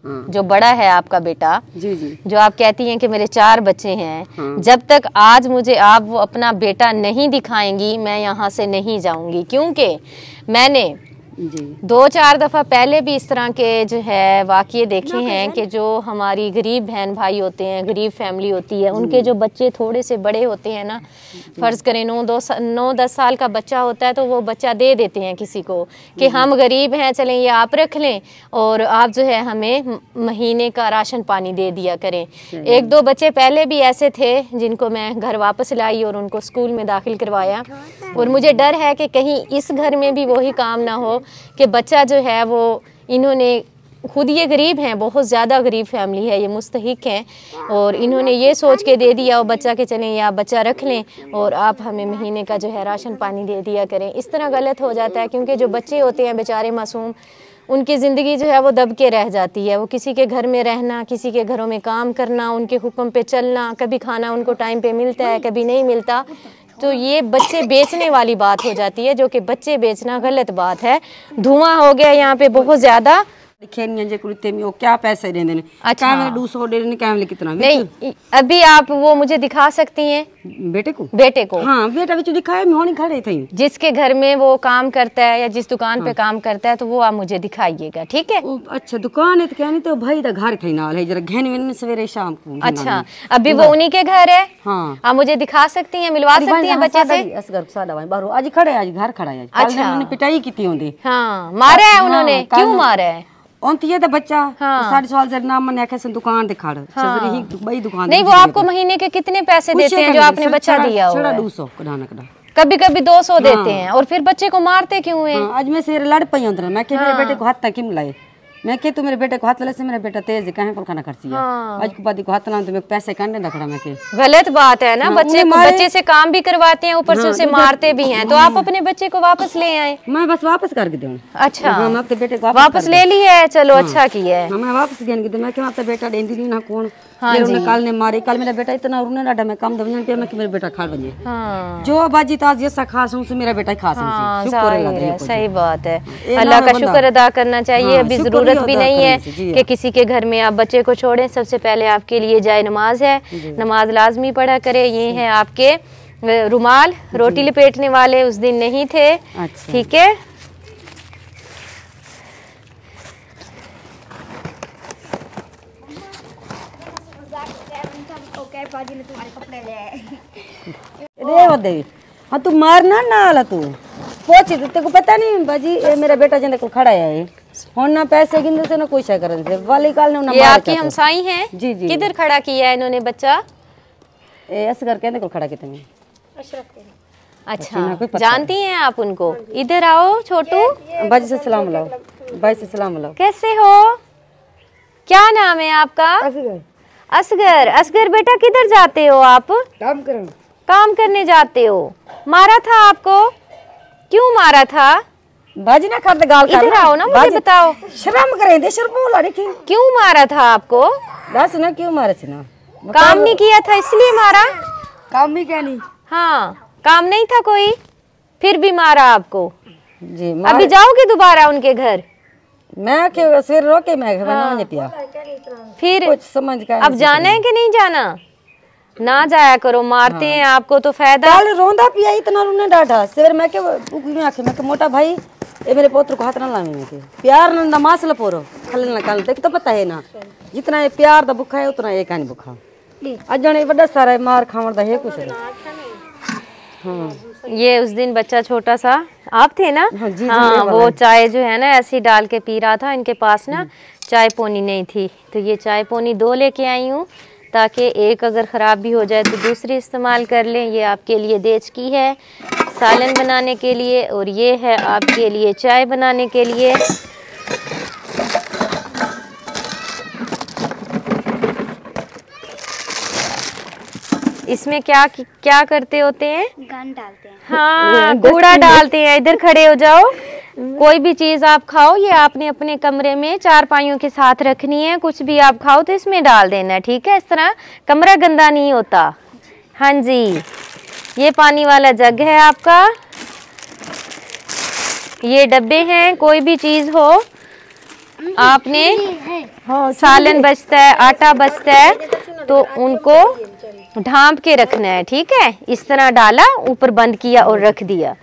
जो बड़ा है आपका बेटा, जी जी, जो आप कहती हैं कि मेरे 4 बच्चे हैं, जब तक आज मुझे आप वो अपना बेटा नहीं दिखाएंगी मैं यहाँ से नहीं जाऊंगी, क्योंकि मैंने जी 2-4 दफ़ा पहले भी इस तरह के जो है वाक़ये देखे हैं कि जो हमारी गरीब बहन भाई होते हैं, गरीब फैमिली होती है, उनके जो बच्चे थोड़े से बड़े होते हैं ना, फ़र्ज़ करें 9-10 साल का बच्चा होता है तो वो बच्चा दे देते हैं किसी को कि हम गरीब हैं, चलें ये आप रख लें और आप जो है हमें महीने का राशन पानी दे दिया करें। 1-2 बच्चे पहले भी ऐसे थे जिनको मैं घर वापस लाई और उनको स्कूल में दाखिल करवाया, और मुझे डर है कि कहीं इस घर में भी वही काम ना हो कि बच्चा जो है वो, इन्होंने खुद ये गरीब हैं, बहुत ज़्यादा गरीब फैमिली है, ये मुस्तहिक हैं, और इन्होंने ये सोच के दे दिया और बच्चा के चलें या बच्चा रख लें और आप हमें महीने का जो है राशन पानी दे दिया करें। इस तरह गलत हो जाता है, क्योंकि जो बच्चे होते हैं बेचारे मासूम, उनकी ज़िंदगी जो है वो दब के रह जाती है। वो किसी के घर में रहना, किसी के घरों में काम करना, उनके हुक्म पे चलना, कभी खाना उनको टाइम पे मिलता है, कभी नहीं मिलता, तो ये बच्चे बेचने वाली बात हो जाती है, जो कि बच्चे बेचना गलत बात है। धुआं हो गया यहाँ पे बहुत ज़्यादा। क्या पैसे देने ने? अच्छा, 200 देने कैमले कितना? नहीं, अभी आप वो मुझे दिखा सकती हैं बेटे को? बेटे को, हाँ बेटा बिच दिखाए, मैं खड़े थे। जिसके घर में वो काम करता है या जिस दुकान पे काम करता है, तो वो आप मुझे दिखाइएगा, ठीक है? अच्छा दुकान है तो क्या नहीं, तो भाई दा घर थे नाल है, जरा घेन में सवेरे शाम को। अच्छा, अभी वो उन्हीं के घर है? हाँ, आप मुझे दिखा सकती हैं, मिलवा सकती हैं बच्चे से? असगर सादा भाई बाहर आज खड़े, आज घर खड़ा है। अच्छा, उन्होंने पिटाई की थी होंदी। हाँ, मारा है उन्होंने? क्यों मारा है? ये तो बच्चा 7 साल से नाम मन आखे दुकान ते खड़ सवेरे ही बई दुकान। नहीं, वो आपको महीने के कितने पैसे देते हैं जो आपने बच्चा दिया हुआ है? 200 कडाना कड़ा, कभी-कभी 200 देते हैं, और फिर बच्चे को मारते क्यों हैं? आज मैं से लड़ पई अंदर, मैं के मेरे बेटे को हाथ तक क्यों लाए, मैं के तू मेरे बेटे को हाथ ले से, मेरा बेटा तेज है, कहीं पर खाना खर्ची है। आज को बादी को हाथ ना तो मैं पैसे काटने रखड़ा, मैं के गलत बात है ना। बच्चे से काम भी करवाते हैं, ऊपर से उसे मारते भी हैं, तो आप अपने बच्चे को वापस ले आए। मैं बस वापस करके दूं। अच्छा, मैं अपने बेटे को वापस ले ली है, चलो अच्छा किया है। मैं वापस देने की, मैं क्यों अपना बेटा देंदी नहीं ना कौन। हाँ जी, कल ने मारे, कल मेरा बेटा इतना रोने लगा, मैं कम दवजन पे मैं कि मेरा बेटा खा बने। हाँ, जो बाजी ताज जैसा खास हूं से मेरा बेटा खास है। शुक्र है, सही बात है, अल्लाह का शुक्र अदा करना चाहिए। अभी जरूरत भी नहीं है कि किसी के घर में आप बच्चे को छोड़ें। सबसे पहले आपके लिए जाए नमाज है, नमाज लाजमी पढ़ा करे। ये है आपके रुमाल, रोटी लपेटने वाले उस दिन नहीं थे, ठीक है? हाँ तू मारना ना आला, तू पोची तेरे को पता नहीं बाजी, ये मेरा बेटा जिंदे को खड़ा है, ना पैसे गिनने से ना कोई शय करने से वाली काल ने। ये आपकी हमसाई हैं? जी जी। किधर खड़ा किया है इन्होंने बच्चा? असगर कहने को खड़ा किया तुमने? अच्छा, जानती हैं आप उनको? इधर आओ छोटू, बाजी से सलाम लाओ, भाई से सलाम लाओ। कैसे हो? क्या नाम है आपका? असगर। असगर बेटा किधर जाते हो आप? काम करने जाते हो। मारा था आपको? क्यों मारा था? बाजी ना कर दे गाल। इधर आओ ना, मुझे बताओ। शर्म करे दे, शर्म बोला देखी। क्यों मारा था आपको? दस ना क्यों मारा थी ना? काम नहीं किया था इसलिए मारा? काम भी क्या नहीं? हाँ, काम नहीं था कोई, फिर भी मारा आपको? जी। अभी जाओगे दोबारा उनके घर? मैं के सिर रोके मैं ना पिया, फिर कुछ समझ का। अब जाना है कि नहीं जाना? ना जाया करो, मारते हैं आपको तो फायदा। कल रोंदा पिया इतना रोने डाटा सिर, मैं के आखे मैं के मोटा भाई ये मेरे पोत्र को हाथ ना लावे, मैं के प्यार ना नमाज ल पोरो खल ना कल देख तो पता है ना, जितना ये प्यार दा भूखा है उतना ये कानी भूखा। अजने बड़ा सारा मार खावण दा है कुछ। हाँ, ये उस दिन बच्चा छोटा सा आप थे ना? हाँ, जी, हाँ, वो चाय जो है ना ऐसी डाल के पी रहा था, इनके पास ना चाय पोनी नहीं थी, तो ये चाय पोनी 2 लेके आई हूँ ताकि एक अगर ख़राब भी हो जाए तो दूसरी इस्तेमाल कर लें। ये आपके लिए देच की है सालन बनाने के लिए, और ये है आपके लिए चाय बनाने के लिए। इसमें क्या करते होते हैं? गंद डालते हैं। हाँ, कूड़ा डालते हैं। इधर खड़े हो जाओ। कोई भी चीज़ आप खाओ, ये आपने अपने कमरे में चारपाइयों के साथ रखनी है। कुछ भी आप खाओ तो इसमें डाल देना है, ठीक है? इस तरह कमरा गंदा नहीं होता। हाँ जी, ये पानी वाला जग है आपका, ये डब्बे हैं। कोई भी चीज़ हो आपने सालन बचता है, आटा बचता है, तो उनको ढांप के रखना है। ठीक है, इस तरह डाला, ऊपर बंद किया और रख दिया।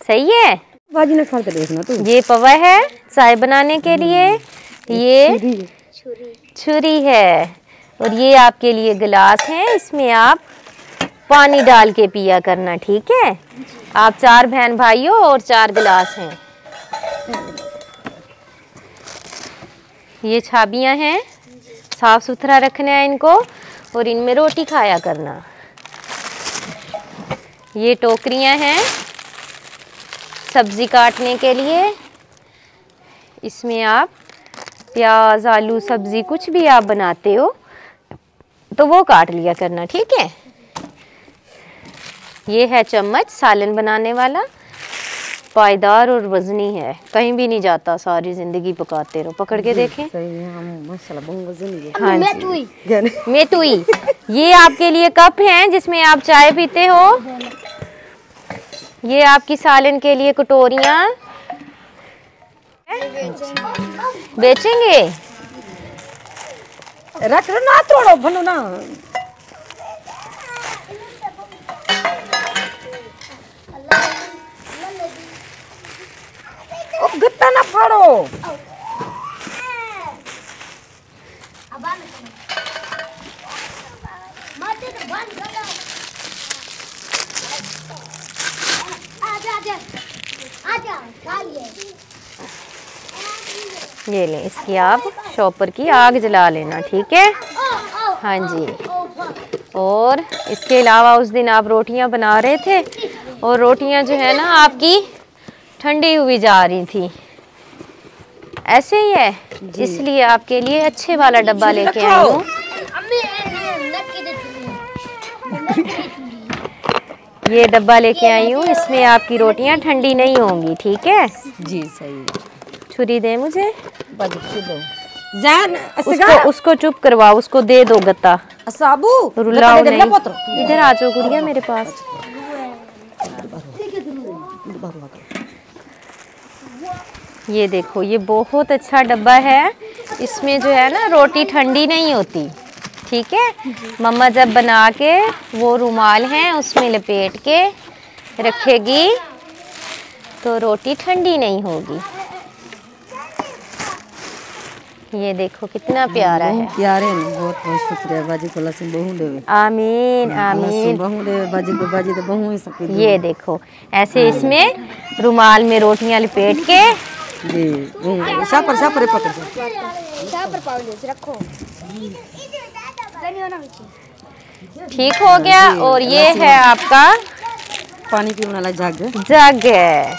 सही है। बाजी ने खा के देखना तू। ये पवा है चाय बनाने के लिए, ये छुरी है, और ये आपके लिए गिलास है, इसमें आप पानी डाल के पिया करना। ठीक है, आप 4 बहन भाइयों और 4 गिलास हैं। ये छाबियां हैं, साफ सुथरा रखना है इनको, और इनमें रोटी खाया करना। ये टोकरियां हैं सब्जी काटने के लिए, इसमें आप प्याज, आलू, सब्जी कुछ भी आप बनाते हो तो वो काट लिया करना। ठीक है, ये है चम्मच सालन बनाने वाला, पायदार और वजनी है, कहीं भी नहीं जाता, सारी जिंदगी पकाते रहो। पकड़ के देखें। सही है, हम माशाल्लाह बहुत वजनी है। हाँ जी, मेतुई। ये आपके लिए कप हैं जिसमें आप चाय पीते हो। ये आपकी सालन के लिए कटोरियाँ। बेचेंगे, रख लो ना, तोड़ो भनो ना। ओ गत्ता ना फाड़ो। ये लें, इसकी आप शॉपर की आग जला लेना। ठीक है, हाँ जी। और इसके अलावा उस दिन आप रोटियां बना रहे थे, और रोटियां जो है ना आपकी ठंडी हुई जा रही थी, ऐसे ही है, इसलिए आपके लिए अच्छे वाला डब्बा लेके आई हूँ। ये डब्बा लेके आई हूँ, इसमें आपकी रोटियां ठंडी नहीं होंगी। ठीक है जी, सही है। छुरी दे मुझे। जान उसको चुप करवाओ, उसको दे दो गत्ता। साबू रुलाओ नहीं। इधर आ जाओ गुड़िया मेरे पास। ये देखो, ये बहुत अच्छा डब्बा है, इसमें जो है ना रोटी ठंडी नहीं होती। ठीक है, मम्मा जब बना के वो रुमाल हैं उसमें लपेट के रखेगी तो रोटी ठंडी नहीं होगी। ये देखो कितना प्यारा है। प्यारे ने, बहुत बहुत शुक्रिया बाजी को, लसन बहु देवे। आमीन आमीन। बहु देवे बाजी को, बाजी तो बहु ही सब। ये देखो, ऐसे इसमें रुमाल में रोटियां लपेट के जी, शापर शापर पकड़ रखो। ठीक हो गया। और ये है आपका पानी पीने वाला जग। जग है।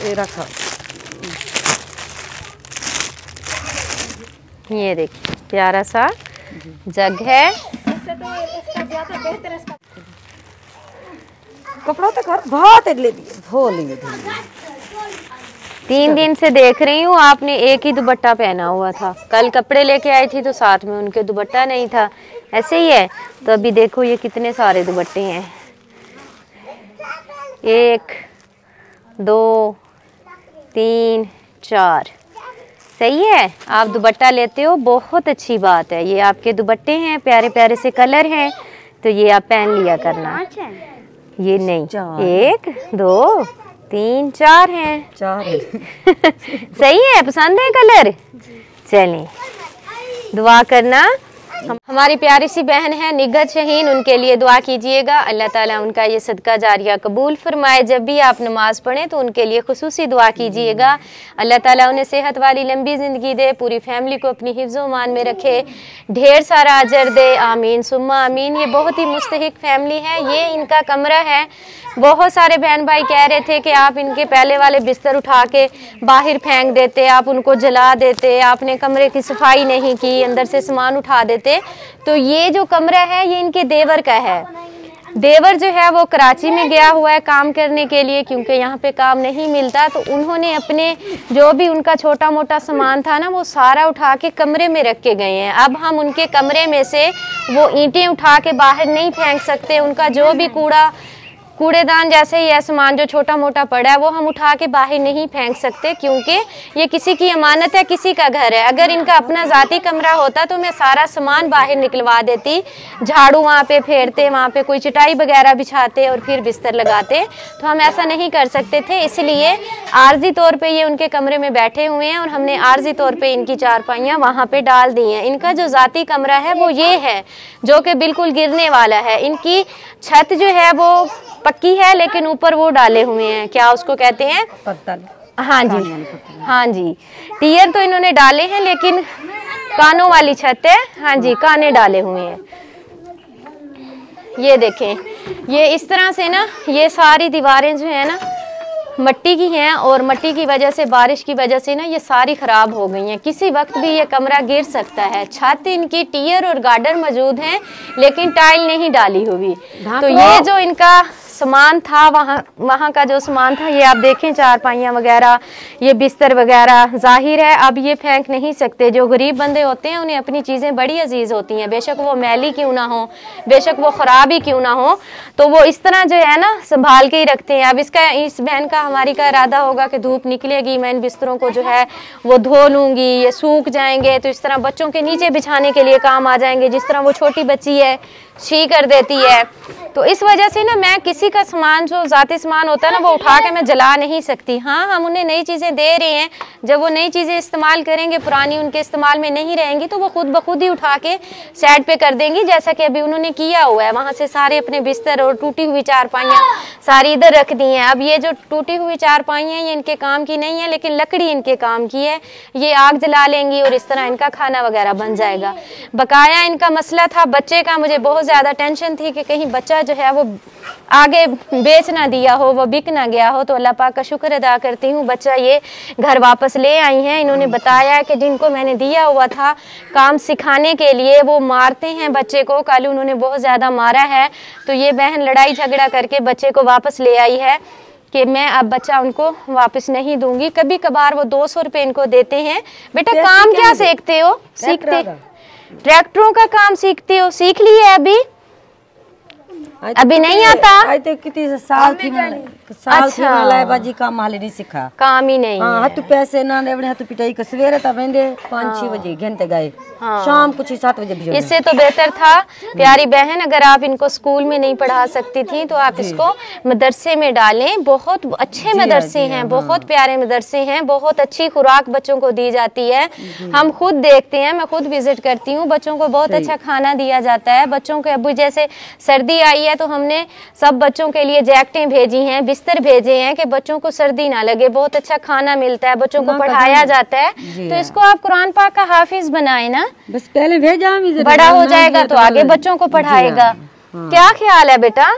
ये रखा। ये देखिए प्यारा सा जग है। कपड़ा तो घर बहुत ले दिए, धो लिए। 3 दिन से देख रही हूँ आपने एक ही दुपट्टा पहना हुआ था। कल कपड़े लेके आई थी तो साथ में उनके दुपट्टा नहीं था, ऐसे ही है। तो अभी देखो ये कितने सारे दुपट्टे हैं, 1 2 3 4। सही है, आप दुपट्टा लेते हो, बहुत अच्छी बात है। ये आपके दुपट्टे हैं, प्यारे प्यारे से कलर हैं, तो ये आप पहन लिया करना। ये नहीं, 1 2 3 4 हैं। 4 है। सही है, पसंद है कलर। चलें, दुआ करना। हमारी प्यारी सी बहन है निगहत शहीन, उनके लिए दुआ कीजिएगा। अल्लाह ताला उनका ये सदका जारिया कबूल फरमाए। जब भी आप नमाज पढ़ें तो उनके लिए खुसूसी दुआ कीजिएगा। अल्लाह ताला उन्हें सेहत वाली लंबी ज़िंदगी दे, पूरी फैमिली को अपनी हिफ्ज़ मान में रखे, ढेर सारा अजर दे। आमीन सुम्मा आमीन। ये बहुत ही मुस्तहिक फैमिली है। ये इनका कमरा है। बहुत सारे बहन भाई कह रहे थे कि आप इनके पहले वाले बिस्तर उठा के बाहर फेंक देते, आप उनको जला देते, आपने कमरे की सफाई नहीं की, अंदर से सामान उठा देते। तो ये जो कमरा है ये इनके देवर का है। देवर जो है वो कराची में गया हुआ है काम करने के लिए, क्योंकि यहाँ पे काम नहीं मिलता। तो उन्होंने अपने जो भी उनका छोटा मोटा सामान था ना वो सारा उठा के कमरे में रख के गए हैं। अब हम उनके कमरे में से वो ईंटें उठा के बाहर नहीं फेंक सकते। उनका जो भी कूड़ेदान जैसे ही है सामान जो छोटा मोटा पड़ा है वो हम उठा के बाहर नहीं फेंक सकते, क्योंकि ये किसी की अमानत है, किसी का घर है। अगर इनका अपना ज़ाती कमरा होता तो मैं सारा सामान बाहर निकलवा देती, झाड़ू वहाँ पे फेरते, वहाँ पे कोई चटाई वगैरह बिछाते और फिर बिस्तर लगाते। तो हम ऐसा नहीं कर सकते थे, इसलिए आर्जी तौर पे ये उनके कमरे में बैठे हुए हैं और हमने आर्जी तौर पे इनकी चारपाइयाँ वहाँ पे डाल दी हैं। इनका जो ज़ाती कमरा है वो ये है जो कि बिल्कुल गिरने वाला है। इनकी छत जो है वो पक्की है, लेकिन ऊपर वो डाले हुए हैं, क्या उसको कहते हैं, पत्तल। हाँ जी, हाँ जी, टियर तो इन्होंने डाले हैं लेकिन कानों वाली छत है। हाँ जी, काने डाले हुए हैं। ये देखें, ये इस तरह से ना ये सारी दीवारें जो है ना मट्टी की हैं और मट्टी की वजह से, बारिश की वजह से ना ये सारी ख़राब हो गई हैं। किसी वक्त भी ये कमरा गिर सकता है। छत इनकी टियर और गार्डर मौजूद हैं लेकिन टाइल नहीं डाली हुई। तो ये जो इनका सामान था, वहाँ का जो सामान था, ये आप देखें, चारपाइयाँ वगैरह, ये बिस्तर वगैरह, जाहिर है अब ये फेंक नहीं सकते। जो गरीब बंदे होते हैं उन्हें अपनी चीज़ें बड़ी अजीज़ होती हैं, बेशक वो मैली क्यों ना हो, बेशक वो ख़राब ही क्यों ना हो, तो वो इस तरह जो है ना संभाल के ही रखते हैं। अब इस बहन का हमारी का इरादा होगा कि धूप निकलेगी, मैं इन बिस्तरों को जो है वो धो लूँगी, ये सूख जाएंगे तो इस तरह बच्चों के नीचे बिछाने के लिए काम आ जाएंगे। जिस तरह वो छोटी बच्ची है, छी कर देती है, तो इस वजह से ना मैं किसी का सामान जो ज़ाती सामान होता है ना वो उठा के मैं जला नहीं सकती। हाँ, हम उन्हें नई चीज़ें दे रहे हैं, जब वो नई चीज़ें इस्तेमाल करेंगे, पुरानी उनके इस्तेमाल में नहीं रहेंगी तो वो खुद ब खुद ही उठा के साइड पे कर देंगी, जैसा कि अभी उन्होंने किया हुआ है। वहाँ से सारे अपने बिस्तर और टूटी हुई चारपाइयाँ सारी इधर रख दी हैं। अब ये जो टूटी हुई चारपाइयाँ ये इनके काम की नहीं है, लेकिन लकड़ी इनके काम की है। ये आग जला लेंगी और इस तरह इनका खाना वगैरह बन जाएगा। बकाया इनका मसला था बच्चे का, मुझे बहुत ज़्यादा टेंशन थी कि कहीं बच्चा जो है वो आगे बेच ना दिया हो, वो बिक ना गया हो। तो अल्लाह पाक का शुक्र अदा करती हूँ, बच्चा ये घर वापस ले आई हैं। इन्होंने बताया कि जिनको मैंने दिया हुआ था काम सिखाने के लिए वो मारते हैं बच्चे को, कल उन्होंने बहुत ज़्यादा मारा है। तो ये बहन लड़ाई झगड़ा करके बच्चे को वापस ले आई है कि मैं अब बच्चा उनको वापस नहीं दूंगी। कभी कभार वो 200 रुपये इनको देते हैं। बेटा काम क्या सीखते हो? सीखते ट्रैक्टरों का काम सीखते हो? सीख लिए अभी नहीं आता? कितनी साल थी साल बाजी काम हाले नहीं सीखा, काम ही नहीं। हाँ, हाथ पैसे ना देवने, हाथ पिटाई का सवेरे तब 5-6 बजे घंटे गए, शाम कुछ 7 बजे। इससे तो बेहतर था प्यारी बहन, अगर आप इनको स्कूल में नहीं पढ़ा सकती थी तो आप इसको मदरसे में डालें। बहुत अच्छे मदरसे हैं, बहुत प्यारे मदरसे हैं, बहुत अच्छी खुराक बच्चों को दी जाती है। हम खुद देखते हैं, मैं खुद विजिट करती हूँ, बच्चों को बहुत अच्छा खाना दिया जाता है। बच्चों के अभी जैसे सर्दी आई है तो हमने सब बच्चों के लिए जैकेटें भेजी हैं, बिस्तर भेजे हैं कि बच्चों को सर्दी ना लगे। बहुत अच्छा खाना मिलता है, बच्चों को पढ़ाया जाता है। तो इसको आप कुरान पाक का हाफिज बनाए ना, बस पहले भेजा, बड़ा हो जाएगा तो आगे बच्चों को पढ़ाएगा। क्या ख्याल है बेटा,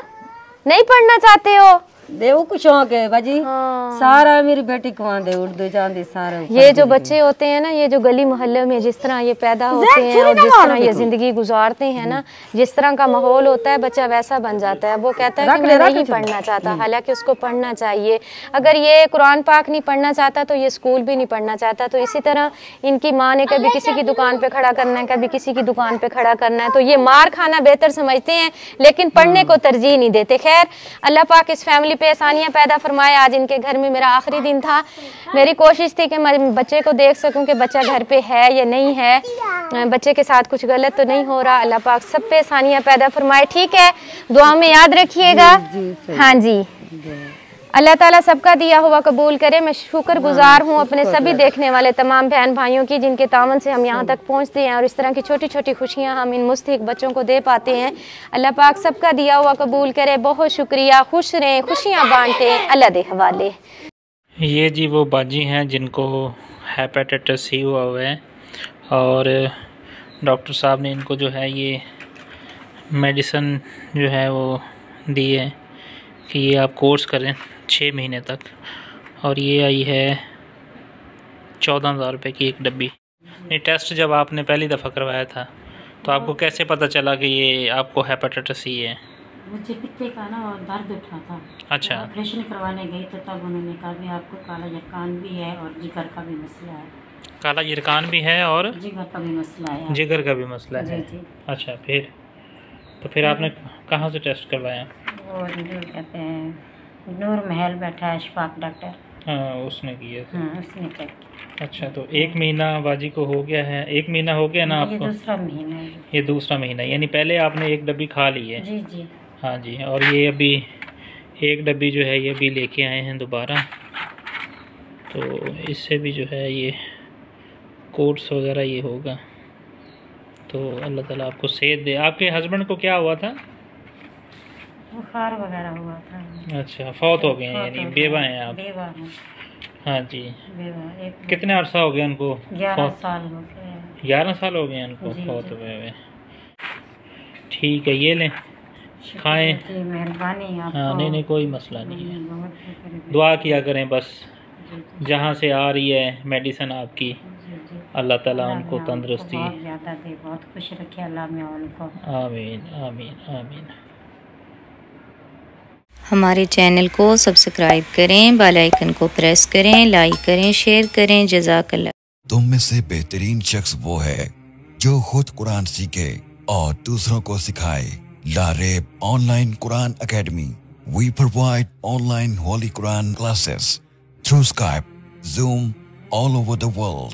नहीं पढ़ना चाहते हो? देव को शौक है बाजी। सारा मेरी बेटी को दे उर्दू जानती सारा। ये जो बच्चे होते हैं ना, ये जो गली मोहल्ले में जिस तरह ये पैदा होते हैं और जिस तरह ये जिंदगी गुजारते हैं ना, जिस तरह का माहौल होता है बच्चा वैसा बन जाता है। वो कहता है कि मैं नहीं पढ़ना चाहता, हालांकि उसको पढ़ना चाहिए। अगर ये कुरान पाक नहीं पढ़ना चाहता तो ये स्कूल भी नहीं पढ़ना चाहता। तो इसी तरह इनकी माँ ने कभी किसी की दुकान पे खड़ा करना है, कभी किसी की दुकान पे खड़ा करना है, तो ये मार खाना बेहतर समझते हैं लेकिन पढ़ने को तरजीह नहीं देते। खैर, अल्लाह पाक इस फैमिली पे आसानियाँ पैदा फरमाए। आज इनके घर में मेरा आखिरी दिन था, मेरी कोशिश थी कि मैं बच्चे को देख सकूं कि बच्चा घर पे है या नहीं है, बच्चे के साथ कुछ गलत तो नहीं हो रहा। अल्लाह पाक सब पे आसानियाँ पैदा फरमाए। ठीक है, दुआ में याद रखिएगा। हाँ जी, अल्लाह ताला सबका दिया हुआ कबूल करे। मैं शुक्रगुजार हूँ अपने सभी देखने वाले तमाम बहन भाइयों की, जिनके तावन से हम यहाँ तक पहुँचते हैं और इस तरह की छोटी छोटी खुशियाँ हम इन मुस्तहिक बच्चों को दे पाते हैं। अल्लाह पाक सबका दिया हुआ कबूल करे। बहुत शुक्रिया, खुश रहें, खुशियाँ बांटें। अल्लाह दे हवाले। ये जी वो बाजी हैं जिनको हेपेटाइटिस सी हुआ हुआ है और डॉक्टर साहब ने इनको जो है ये मेडिसिन जो है वो दी है कि ये आप कोर्स करें 6 महीने तक, और ये आई है 14,000 रुपये की एक डब्बी। ये टेस्ट जब आपने पहली दफ़ा करवाया था तो आपको कैसे पता चला कि ये आपको हेपेटाइटिस सी है? मुझे पित्ते का ना और दर्द उठा था। अच्छा। तो ऑपरेशन करवाने गई तो तब उन्होंने कहा भी आपको काला यकान भी है और जिगर का भी मसला है। काला यरकान भी है और जिगर का भी मसला है। जिगर का भी मसला है। जी। अच्छा, फिर आपने कहाँ से टेस्ट करवाया? वो जो कहते हैं नूर महल बैठा है अशफाक डॉक्टर। हाँ, उसने किया था। उसने चेक। अच्छा, तो 1 महीना बाजी को हो गया है। 1 महीना हो गया ना आपको? ये दूसरा महीना है। ये दूसरा महीना, यानी पहले आपने 1 डब्बी खा ली है? जी। हाँ जी। और ये अभी 1 डब्बी जो है ये भी लेके आए हैं दोबारा, तो इससे भी जो है ये कोर्स वगैरह ये होगा। तो अल्लाह ताला आपको सेहत दे। आपके हस्बैंड को क्या हुआ था? बुखार वगैरह हुआ था। अच्छा, फौत हो गए हैं, यानी बेवा हैं आप? बेवा हूँ। हाँ जी। बेवा। कितने अरसा हो गया उनको? 11 साल हो गए। 11 साल हो गए उनको फौत हुए हुए। ठीक है, ये लें, खाएं। मेहरबानी आपको। हाँ, नहीं कोई मसला नहीं है। दुआ किया करें बस, जहाँ से आ रही है मेडिसिन आपकी, अल्लाह ताला उनको तंदुरुस्ती बहुत ज़्यादा दे, बहुत खुश रखे अल्लाह में उनको। आमीन आमीन आमीन। हमारे चैनल को सब्सक्राइब करें, बेल आइकन को प्रेस करें, लाइक करें, शेयर करें। जज़ाकल्लाह। तुम में से बेहतरीन शख्स वो है जो खुद कुरान सीखे और दूसरों को सिखाए। Lareb online Quran academy. We provide online Holy Quran classes through Skype, Zoom, all over the world.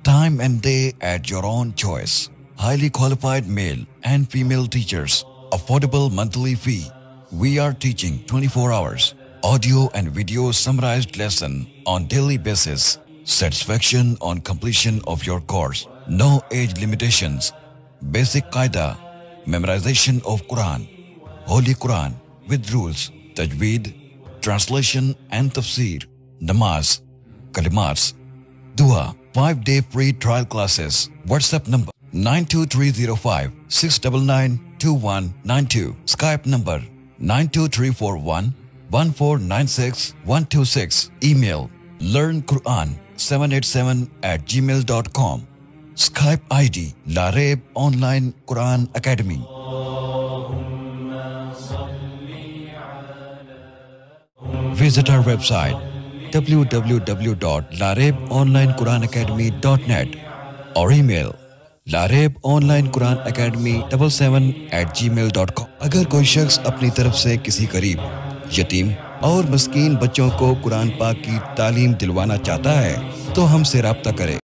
Time and day at your own choice. Highly qualified male and female teachers. Affordable monthly fee. We are teaching 24 hours. Audio and video summarized lesson on daily basis. Satisfaction on completion of your course. No age limitations. Basic Qaida. Memorization of Quran. Holy Quran with rules. Tajweed. Translation and tafsir. Namaz. Kalimats. Dua. 5-day free trial classes. WhatsApp number 92305 6992192. Skype number 92341 1496 126. Email learnquran787@gmail.com. Skype ID Lareeb Online Quran Academy. Visit our website www.lareebonlinequranacademy.net or email lareebonlinequranacademy77@gmail.com। अगर कोई शख्स अपनी तरफ से किसी गरीब, यतीम और मिस्कीन बच्चों को कुरान पाक की तालीम दिलवाना चाहता है तो हमसे राब्ता करें।